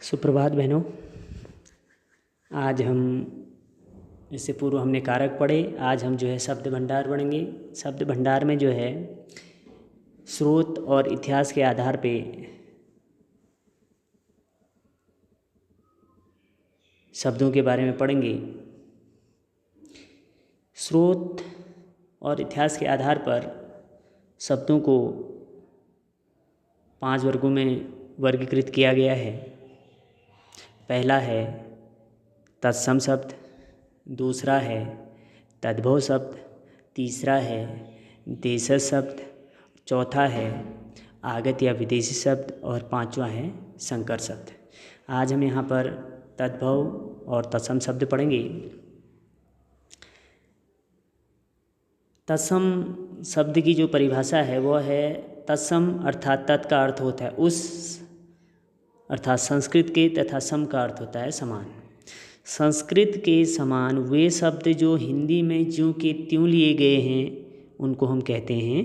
सुप्रभात बहनों। आज हम इससे पूर्व हमने कारक पढ़े। आज हम जो है शब्द भंडार पढ़ेंगे। शब्द भंडार में जो है स्रोत और इतिहास के आधार पे शब्दों के बारे में पढ़ेंगे। स्रोत और इतिहास के आधार पर शब्दों को 5 वर्गों में वर्गीकृत किया गया है। पहला है तत्सम शब्द, दूसरा है तद्भव शब्द, तीसरा है देशज शब्द, चौथा है आगत या विदेशी शब्द और पांचवा है संकर शब्द। आज हम यहाँ पर तद्भव और तत्सम शब्द पढ़ेंगे। तत्सम शब्द की जो परिभाषा है वह है तत्सम अर्थात तत् का अर्थ होता है उस, अर्थात संस्कृत के, तथा सम का अर्थ होता है समान। संस्कृत के समान वे शब्द जो हिंदी में ज्यों के त्यों लिए गए हैं उनको हम कहते हैं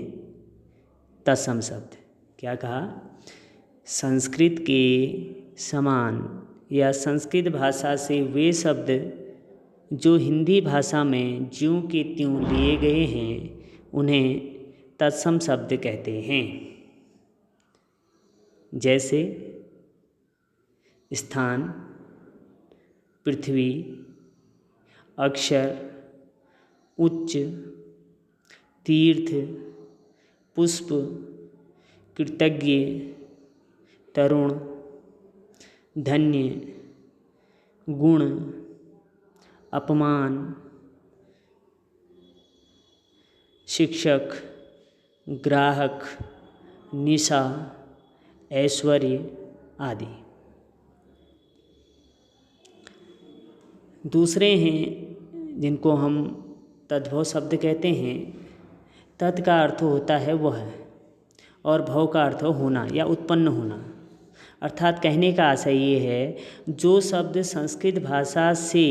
तत्सम शब्द। क्या कहा? संस्कृत के समान या संस्कृत भाषा से वे शब्द जो हिंदी भाषा में ज्यों के त्यों लिए गए हैं उन्हें तत्सम शब्द कहते हैं। जैसे स्थान, पृथ्वी, अक्षर, उच्च, तीर्थ, पुष्प, कृतज्ञ, तरुण, धन्य, गुण, अपमान, शिक्षक, ग्राहक, निशा, ऐश्वर्य आदि। दूसरे हैं जिनको हम तद्भव शब्द कहते हैं। तत् का अर्थ होता है वह और भव का अर्थ होना या उत्पन्न होना। अर्थात कहने का आशय ये है जो शब्द संस्कृत भाषा से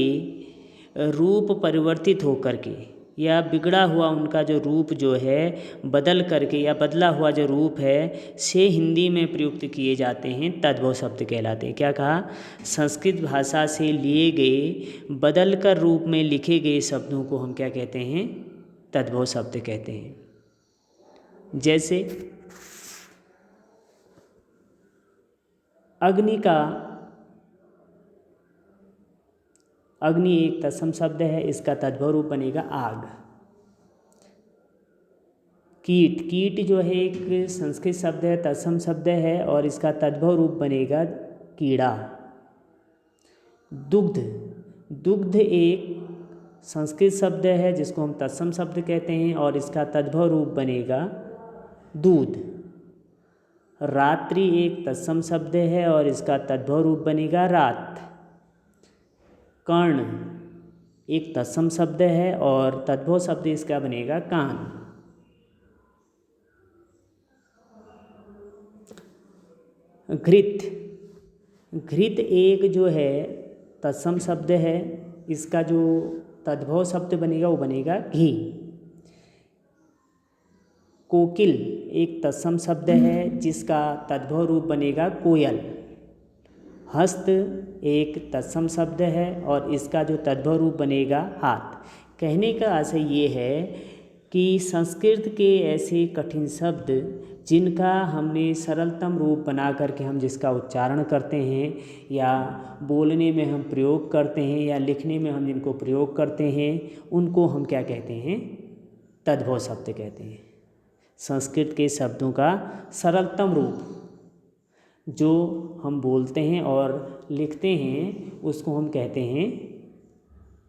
रूप परिवर्तित होकर के या बिगड़ा हुआ उनका जो रूप जो है बदल करके या बदला हुआ जो रूप है से हिंदी में प्रयुक्त किए जाते हैं तद्भव शब्द कहलाते हैं। क्या कहा? संस्कृत भाषा से लिए गए बदल कर रूप में लिखे गए शब्दों को हम क्या कहते हैं? तद्भव शब्द कहते हैं। जैसे अग्नि का, अग्नि एक तत्सम शब्द है, इसका तद्भव रूप बनेगा आग। कीट, कीट जो है एक संस्कृत शब्द है, तत्सम शब्द है और इसका तद्भव रूप बनेगा कीड़ा। दुग्ध, दुग्ध एक संस्कृत शब्द है जिसको हम तत्सम शब्द कहते हैं और इसका तद्भव रूप बनेगा दूध। रात्रि एक तत्सम शब्द है और इसका तद्भव रूप बनेगा रात। कर्ण एक तत्सम शब्द है और तद्भव शब्द इसका बनेगा कान। घृत, घृत एक जो है तत्सम शब्द है, इसका जो तद्भव शब्द बनेगा वो बनेगा घी। कोकिल एक तत्सम शब्द है जिसका तद्भव रूप बनेगा कोयल। हस्त एक तत्सम शब्द है और इसका जो तद्भव रूप बनेगा हाथ। कहने का आशय ये है कि संस्कृत के ऐसे कठिन शब्द जिनका हमने सरलतम रूप बना करके हम जिसका उच्चारण करते हैं या बोलने में हम प्रयोग करते हैं या लिखने में हम जिनको प्रयोग करते हैं उनको हम क्या कहते हैं? तद्भव शब्द कहते हैं। संस्कृत के शब्दों का सरलतम रूप जो हम बोलते हैं और लिखते हैं उसको हम कहते हैं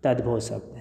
तद्भव शब्द।